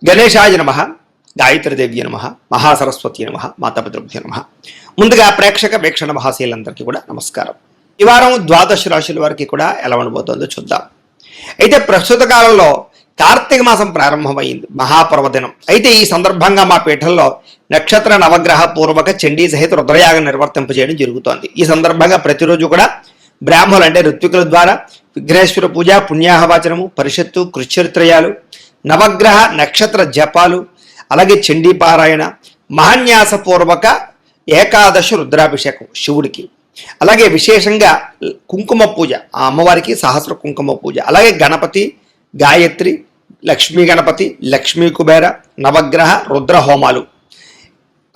గణేశాయ నమః, గాయత్రీదేవ్య నమః, మహాసరస్వతి నమః, మాతాపితృభ్యో నమః. ముందుగా ప్రేక్షక వీక్షణ మహాశీలందరికీ కూడా నమస్కారం. ఈ వారం ద్వాదశ రాశుల వారికి కూడా ఎలా ఉండబోతుందో చూద్దాం. అయితే ప్రస్తుత కాలంలో కార్తీక మాసం ప్రారంభమైంది, మహాపర్వదినం. అయితే ఈ సందర్భంగా మా పీఠంలో నక్షత్ర నవగ్రహ పూర్వక చండీ సహిత రుద్రయాగం నిర్వర్తింపజేయడం జరుగుతోంది. ఈ సందర్భంగా ప్రతిరోజు కూడా బ్రాహ్మణులు అంటే ఋత్వికుల ద్వారా విఘ్నేశ్వర పూజ, పుణ్యాహవాచనము, పరిషత్తు, కృష్యత్రయాలు, నవగ్రహ నక్షత్ర జపాలు, అలాగే చండీ పారాయణ, మహాన్యాసపూర్వక ఏకాదశ రుద్రాభిషేకం శివుడికి, అలాగే విశేషంగా కుంకుమ పూజ, ఆ అమ్మవారికి సహస్ర కుంకుమ పూజ, అలాగే గణపతి, గాయత్రి, లక్ష్మీ గణపతి, లక్ష్మీ కుబేర, నవగ్రహ రుద్ర హోమాలు,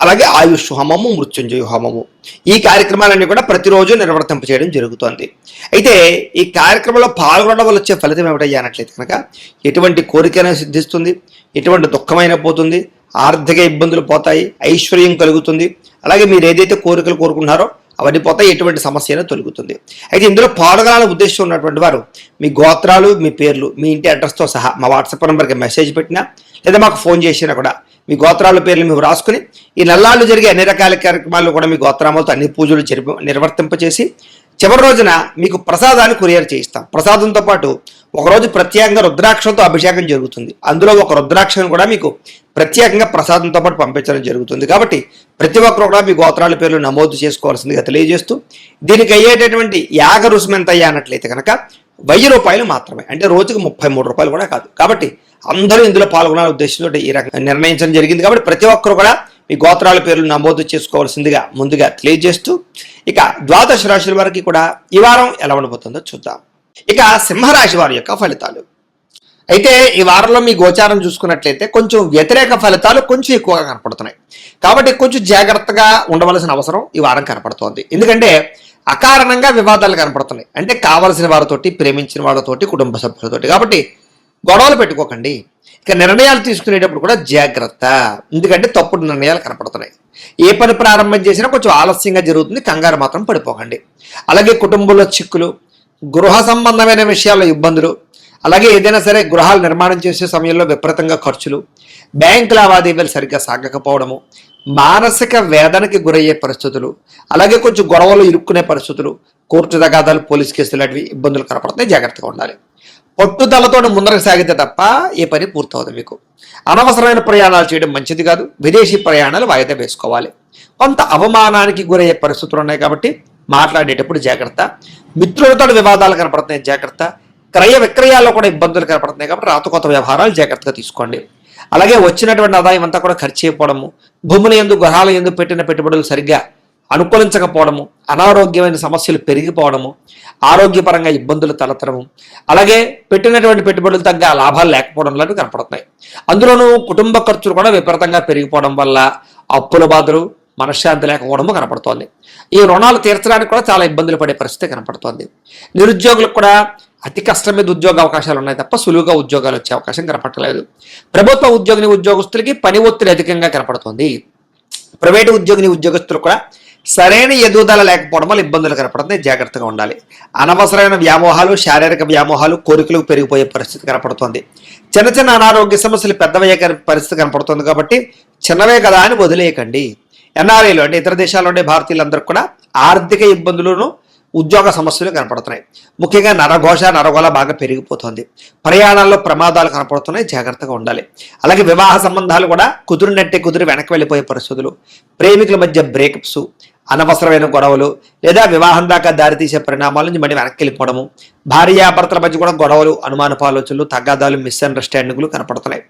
అలాగే ఆయుష్ హోమము, మృత్యుంజయ హోమము, ఈ కార్యక్రమాలన్నీ కూడా ప్రతిరోజు నిర్వర్తింప చేయడం జరుగుతోంది. అయితే ఈ కార్యక్రమంలో పాల్గొనడం వల్ల వచ్చే ఫలితం ఏమిటయ్యా అన్నట్లయితే కనుక ఎటువంటి కోరికైనా సిద్ధిస్తుంది, ఎటువంటి దుఃఖమైనా పోతుంది, ఆర్థిక ఇబ్బందులు పోతాయి, ఐశ్వర్యం కలుగుతుంది, అలాగే మీరు ఏదైతే కోరికలు కోరుకున్నారో అవన్నీ పోతాయి, ఎటువంటి సమస్య అయినా తొలుగుతుంది. అయితే ఇందులో పాల్గొనాలని ఉద్దేశం ఉన్నటువంటి వారు మీ గోత్రాలు, మీ పేర్లు, మీ ఇంటి అడ్రస్తో సహా మా వాట్సాప్ నెంబర్కి మెసేజ్ పెట్టినా లేదా మాకు ఫోన్ చేసినా కూడా మీ గోత్రాల పేర్లు మేము రాసుకుని ఈ నెలలు జరిగే అన్ని రకాల కార్యక్రమాల్లో కూడా మీ గోత్రామాలతో అన్ని పూజలు నిర్వర్తింపచేసి చివరి రోజున మీకు ప్రసాదాన్ని కొరియర్ చేయిస్తాం. ప్రసాదంతో పాటు ఒకరోజు ప్రత్యేకంగా రుద్రాక్షంతో అభిషేకం జరుగుతుంది. అందులో ఒక రుద్రాక్షను కూడా మీకు ప్రత్యేకంగా ప్రసాదంతో పాటు పంపించడం జరుగుతుంది. కాబట్టి ప్రతి ఒక్కరు కూడా మీ గోత్రాల పేర్లు నమోదు చేసుకోవాల్సిందిగా తెలియజేస్తూ, దీనికి అయ్యేటటువంటి యాగ రుసుము ఎంత అయ్యా అన్నట్లయితే కనుక 1000 రూపాయలు మాత్రమే, అంటే రోజుకు 33 రూపాయలు కూడా కాదు. కాబట్టి అందరూ ఇందులో పాల్గొనాలనే ఉద్దేశంతో ఈ రకంగా నిర్ణయించడం జరిగింది. కాబట్టి ప్రతి ఒక్కరు కూడా మీ గోత్రాల పేర్లు నమోదు చేసుకోవాల్సిందిగా ముందుగా తెలియజేస్తూ, ఇక ద్వాదశ రాశుల వారికి కూడా ఈ వారం ఎలా ఉండబోతుందో చూద్దాం. ఇక సింహరాశి వారి యొక్క ఫలితాలు. అయితే ఈ వారంలో మీ గోచారం చూసుకున్నట్లయితే కొంచెం వ్యతిరేక ఫలితాలు కొంచెం ఎక్కువగా కనపడుతున్నాయి. కాబట్టి కొంచెం జాగ్రత్తగా ఉండవలసిన అవసరం ఈ వారం కనపడుతోంది. ఎందుకంటే అకారణంగా వివాదాలు కనపడుతున్నాయి. అంటే కావలసిన వారితోటి, ప్రేమించిన వాళ్ళతోటి, కుటుంబ సభ్యులతోటి. కాబట్టి గొడవలు పెట్టుకోకండి. ఇక నిర్ణయాలు తీసుకునేటప్పుడు కూడా జాగ్రత్త, ఎందుకంటే తప్పుడు నిర్ణయాలు కనపడుతున్నాయి. ఏ పని ప్రారంభం చేసినా కొంచెం ఆలస్యంగా జరుగుతుంది, కంగారు మాత్రం పడిపోకండి. అలాగే కుటుంబంలో చిక్కులు, గృహ సంబంధమైన విషయాల్లో ఇబ్బందులు, అలాగే ఏదైనా సరే గృహాలు నిర్మాణం చేసే సమయంలో విపరీతంగా ఖర్చులు, బ్యాంక్ లావాదేవీలు సరిగ్గా సాగకపోవడము, మానసిక వేదనకి గురయ్యే పరిస్థితులు, అలాగే కొంచెం గొడవలు ఇరుక్కునే పరిస్థితులు, కోర్టు తగాదాలు, పోలీస్ కేసులు లాంటివి ఇబ్బందులు కనపడుతున్నాయి. జాగ్రత్తగా ఉండాలి. పట్టుదలతో ముందరకు సాగితే తప్ప ఏ పని పూర్తవదు. మీకు అనవసరమైన ప్రయాణాలు చేయడం మంచిది కాదు. విదేశీ ప్రయాణాలు వాయిదా వేసుకోవాలి. కొంత అవమానానికి గురయ్యే పరిస్థితులు ఉన్నాయి కాబట్టి మాట్లాడేటప్పుడు జాగ్రత్త. మిత్రులతో వివాదాలు కనపడుతున్నాయి, జాగ్రత్త. క్రయ విక్రయాల్లో కూడా ఇబ్బందులు కనపడుతున్నాయి కాబట్టి రాతకొత్త వ్యవహారాలు జాగ్రత్తగా తీసుకోండి. అలాగే వచ్చినటువంటి ఆదాయం అంతా కూడా ఖర్చు అయిపోవడము, భూముల యందు, గృహాల యందు పెట్టిన పెట్టుబడులు సరిగ్గా అనుకూలించకపోవడము, అనారోగ్యమైన సమస్యలు పెరిగిపోవడము, ఆరోగ్యపరంగా ఇబ్బందులు తలెత్తడము, అలాగే పెట్టినటువంటి పెట్టుబడులు తగ్గ లాభాలు లేకపోవడం లాంటివి కనపడుతున్నాయి. అందులోనూ కుటుంబ ఖర్చులు కూడా విపరీతంగా పెరిగిపోవడం వల్ల అప్పుల బాధలు, మనశ్శాంతి లేకపోవడము కనపడుతోంది. ఈ రుణాలు తీర్చడానికి కూడా చాలా ఇబ్బందులు పడే పరిస్థితి కనపడుతోంది. నిరుద్యోగులకు కూడా అతి కష్టం మీద ఉద్యోగ అవకాశాలు ఉన్నాయి తప్ప సులువుగా ఉద్యోగాలు వచ్చే అవకాశం కనపడలేదు. ప్రభుత్వ ఉద్యోగస్తులకి పని ఒత్తిడి అధికంగా కనపడుతోంది. ప్రైవేటు ఉద్యోగస్తులు కూడా సరైన ఎదుగుదల లేకపోవడం వల్ల ఇబ్బందులు కనపడుతున్నాయి. జాగ్రత్తగా ఉండాలి. అనవసరమైన వ్యామోహాలు, శారీరక వ్యామోహాలు, కోరికలు పెరిగిపోయే పరిస్థితి కనపడుతోంది. చిన్న చిన్న అనారోగ్య సమస్యలు పెద్దవయ్యే పరిస్థితి కనపడుతుంది. కాబట్టి చిన్నవే కదా అని వదిలేయకండి. ఎన్ఆర్ఐలు అంటే ఇతర దేశాల్లో ఉండే భారతీయులందరూ కూడా ఆర్థిక ఇబ్బందులను, ఉద్యోగ సమస్యలు కనపడుతున్నాయి. ముఖ్యంగా నరగోళ బాగా పెరిగిపోతుంది. ప్రయాణాల్లో ప్రమాదాలు కనపడుతున్నాయి. జాగ్రత్తగా ఉండాలి. అలాగే వివాహ సంబంధాలు కూడా కుదిరి వెనక్కి వెళ్ళిపోయే పరిస్థితులు, ప్రేమికుల మధ్య బ్రేకప్స్, అనవసరమైన గొడవలు లేదా వివాహం దాకా దారితీసే పరిణామాల నుంచి మళ్ళీ వెనక్కి వెళ్ళిపోవడము, భార్యాభర్తల మధ్య కూడా గొడవలు, అనుమానపు ఆలోచనలు, తగాదాలు, మిస్అండర్స్టాండింగ్లు కనపడుతున్నాయి.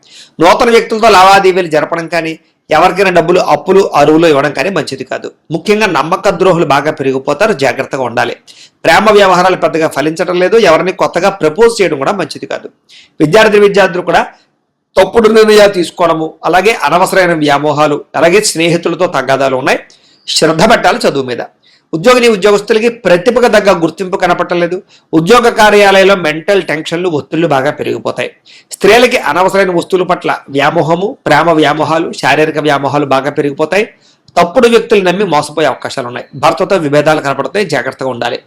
నూతన వ్యక్తులతో లావాదేవీలు జరపడం కానీ, ఎవరికైనా డబ్బులు అప్పులు అరువులు ఇవ్వడం కానీ మంచిది కాదు. ముఖ్యంగా నమ్మక ద్రోహులు బాగా పెరిగిపోతారు. జాగ్రత్తగా ఉండాలి. ప్రేమ వ్యవహారాలు పెద్దగా ఫలించడం లేదు. ఎవరిని కొత్తగా ప్రపోజ్ చేయడం కూడా మంచిది కాదు. విద్యార్థులు కూడా తప్పుడు నిర్ణయాలు తీసుకోవడము, అలాగే అనవసరమైన వ్యామోహాలు, అలాగే స్నేహితులతో తగాదాలు ఉన్నాయి. శ్రద్ధ పెట్టాలి చదువు మీద. ఉద్యోగస్తులకి ప్రతిభకు తగ్గ గుర్తింపు కనపట్టలేదు. ఉద్యోగ కార్యాలయంలో మెంటల్ టెన్షన్లు, ఒత్తిళ్లు బాగా పెరిగిపోతాయి. స్త్రీలకి అనవసరమైన వస్తువుల పట్ల వ్యామోహము, ప్రేమ వ్యామోహాలు, శారీరక వ్యామోహాలు బాగా పెరిగిపోతాయి. తప్పుడు వ్యక్తులు నమ్మి మోసపోయే అవకాశాలు ఉన్నాయి. భర్తతో విభేదాలు కనపడతాయి. జాగ్రత్తగా ఉండాలి.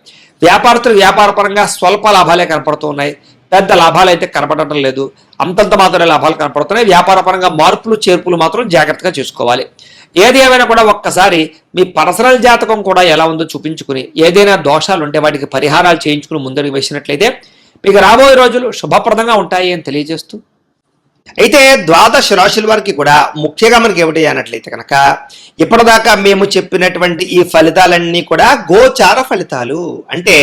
వ్యాపారస్తులు వ్యాపారపరంగా స్వల్ప లాభాలే కనపడుతూ ఉన్నాయి. పెద్ద లాభాలు అయితే కనపడటం లేదు, అంతంత మాత్రమే లాభాలు కనపడుతున్నాయి. వ్యాపార పరంగా మార్పులు చేర్పులు మాత్రం జాగ్రత్తగా చేసుకోవాలి. ఏది ఏమైనా కూడా ఒక్కసారి మీ పర్సనల్ జాతకం కూడా ఎలా ఉందో చూపించుకుని, ఏదైనా దోషాలు ఉంటే వాటికి పరిహారాలు చేయించుకుని ముందరికి వేసినట్లయితే మీకు రాబోయే రోజులు శుభప్రదంగా ఉంటాయి అని తెలియజేస్తూ, అయితే ద్వాదశ రాశుల వారికి కూడా ముఖ్యంగా మనకి ఏమిటి అన్నట్లయితే కనుక ఇప్పటిదాకా మేము చెప్పినటువంటి ఈ ఫలితాలన్నీ కూడా గోచార ఫలితాలు, అంటే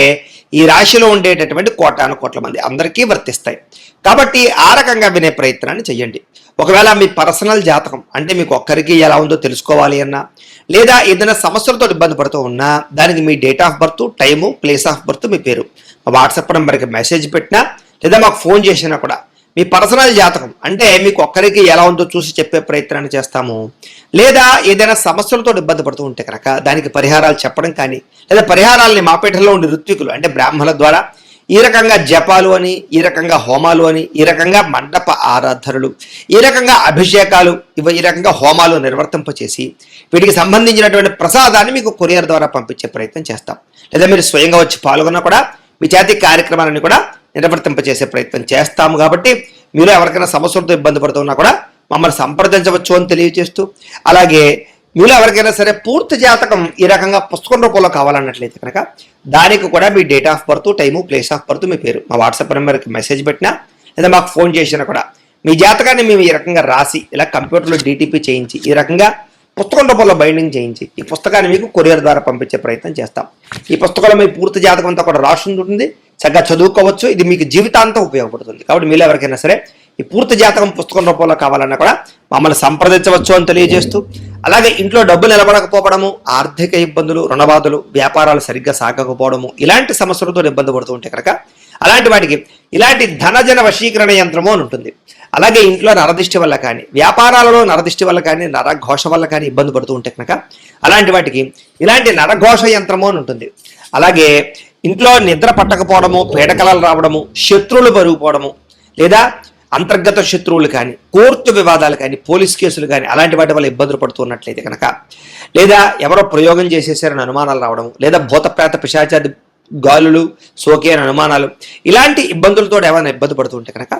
ఈ రాశిలో ఉండేటటువంటి కోటాను కోట్ల మంది అందరికీ వర్తిస్తాయి. కాబట్టి ఆ రకంగా వినే ప్రయత్నాన్ని చెయ్యండి. ఒకవేళ మీ పర్సనల్ జాతకం అంటే మీకు ఒక్కరికి ఎలా ఉందో తెలుసుకోవాలి అన్నా, లేదా ఏదైనా సమస్యలతో ఇబ్బంది పడుతూ ఉన్నా, దానికి మీ date of birth, time, place of birth, మీ పేరు మా వాట్సాప్ నెంబర్కి మెసేజ్ పెట్టినా లేదా మాకు ఫోన్ చేసినా కూడా మీ పర్సనల్ జాతకం అంటే మీకు ఒక్కరికి ఎలా ఉందో చూసి చెప్పే ప్రయత్నాన్ని చేస్తాము. లేదా ఏదైనా సమస్యలతో ఇబ్బంది పడుతూ ఉంటే కనుక దానికి పరిహారాలు చెప్పడం కానీ, లేదా పరిహారాలని మాపేటలో ఉండే ఋత్వికులు అంటే బ్రాహ్మణుల ద్వారా ఈ రకంగా జపాలు అని, ఈ రకంగా హోమాలు అని, ఈ రకంగా మండప ఆరాధనలు, ఈ రకంగా అభిషేకాలు, ఈ రకంగా హోమాలు నిర్వర్తింపచేసి వీటికి సంబంధించినటువంటి ప్రసాదాన్ని మీకు కొరియర్ ద్వారా పంపించే ప్రయత్నం చేస్తాం. లేదా మీరు స్వయంగా వచ్చి పాల్గొన్నా కూడా మీ చేతి కార్యక్రమాలన్నీ కూడా నిర్వర్తింపచేసే ప్రయత్నం చేస్తాము. కాబట్టి మీరు ఎవరికైనా సమస్యలతో ఇబ్బంది పడుతున్నా కూడా మమ్మల్ని సంప్రదించవచ్చు అని తెలియజేస్తూ, అలాగే మీరు ఎవరికైనా సరే పూర్తి జాతకం ఈ రకంగా పుస్తకం రూపంలో కావాలన్నట్లయితే కనుక దానికి కూడా మీ date of birth, time, place of birth, మీ పేరు మా వాట్సాప్ నెంబర్కి మెసేజ్ పెట్టినా లేదా మాకు ఫోన్ చేసినా కూడా మీ జాతకాన్ని మేము ఈ రకంగా రాసి ఇలా కంప్యూటర్లో DTP చేయించి ఈ రకంగా పుస్తకం రూపంలో బైండింగ్ చేయించి ఈ పుస్తకాన్ని మీకు కొరియర్ ద్వారా పంపించే ప్రయత్నం చేస్తాం. ఈ పుస్తకంలో మీ పూర్తి జాతకం అంతా కూడా రాసి ఉంటుంది, చక్కగా చదువుకోవచ్చు. ఇది మీకు జీవితాంతం ఉపయోగపడుతుంది. కాబట్టి మీరు ఎవరికైనా సరే ఈ పూర్తి జాతకం పుస్తకం రూపంలో కావాలన్నా కూడా మమ్మల్ని సంప్రదించవచ్చు అని తెలియజేస్తూ, అలాగే ఇంట్లో డబ్బు నిలబడకపోవడము, ఆర్థిక ఇబ్బందులు, రుణబాధలు, వ్యాపారాలు సరిగ్గా సాగకపోవడము, ఇలాంటి సమస్యలతో ఇబ్బంది పడుతూ ఉంటే కనుక అలాంటి వాటికి ఇలాంటి ధనజన వశీకరణ యంత్రము అని ఉంటుంది. అలాగే ఇంట్లో నరదిష్టి వల్ల కానీ, వ్యాపారాలలో నరదిష్టి వల్ల కానీ, నరఘోష వల్ల కానీ ఇబ్బంది పడుతూ ఉంటే కనుక అలాంటి వాటికి ఇలాంటి నరఘోష యంత్రము అని ఉంటుంది. అలాగే ఇంట్లో నిద్ర పట్టకపోవడము, పీడకలలు రావడము, శత్రువులు పెరిగిపోవడము, లేదా అంతర్గత శత్రువులు కానీ, కోర్టు వివాదాలు కానీ, పోలీస్ కేసులు కానీ అలాంటి వాటి వల్ల ఇబ్బందులు పడుతున్నట్లయితే కనుక, లేదా ఎవరో ప్రయోగం చేసేసారని అనుమానాలు రావడము, లేదా భూతప్రేత పిశాచాది గాలులు సోకే అని అనుమానాలు, ఇలాంటి ఇబ్బందులతో ఏమైనా ఇబ్బంది పడుతూ ఉంటే కనుక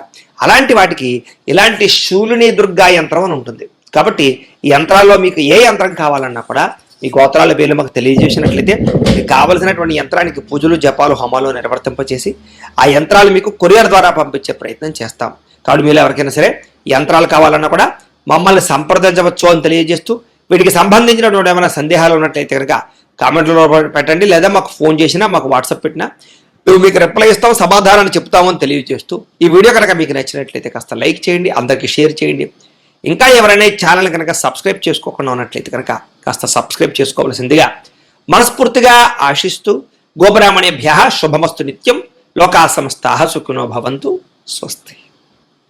అలాంటి వాటికి ఇలాంటి శూలిని దుర్గా యంత్రం అని ఉంటుంది. కాబట్టి ఈ యంత్రాల్లో మీకు ఏ యంత్రం కావాలన్నా కూడా మీ గోత్రాల పేర్లు మాకు తెలియజేసినట్లయితే మీకు కావలసినటువంటి యంత్రానికి పూజలు, జపాలు, హోమాలు నిర్వర్తింపచేసి ఆ యంత్రాలు మీకు కొరియర్ ద్వారా పంపించే ప్రయత్నం చేస్తాం. కాబట్టి మీరు ఎవరికైనా సరే యంత్రాలు కావాలన్నా కూడా మమ్మల్ని సంప్రదించవచ్చు అని తెలియజేస్తూ, వీటికి సంబంధించినటువంటి ఏమైనా సందేహాలు ఉన్నట్లయితే కనుక కామెంట్లో పెట్టండి, లేదా మాకు ఫోన్ చేసినా మాకు వాట్సాప్ పెట్టినా మేము మీకు రిప్లై ఇస్తాం, సమాధానాన్ని చెప్తామని తెలియజేస్తూ, ఈ వీడియో కనుక మీకు నచ్చినట్లయితే కాస్త లైక్ చేయండి, అందరికీ షేర్ చేయండి. ఇంకా ఎవరైనా ఈ ఛానల్ కనుక సబ్స్క్రైబ్ చేసుకోకుండా ఉన్నట్లయితే కనుక కాస్త సబ్స్క్రైబ్ చేసుకోవాల్సిందిగా మనస్ఫూర్తిగా ఆశిస్తూ, గోబ్రాహ్మణేభ్యః శుభమస్తు నిత్యం, లోకా సమస్తాః సుఖినో భవంతు, స్వస్తి.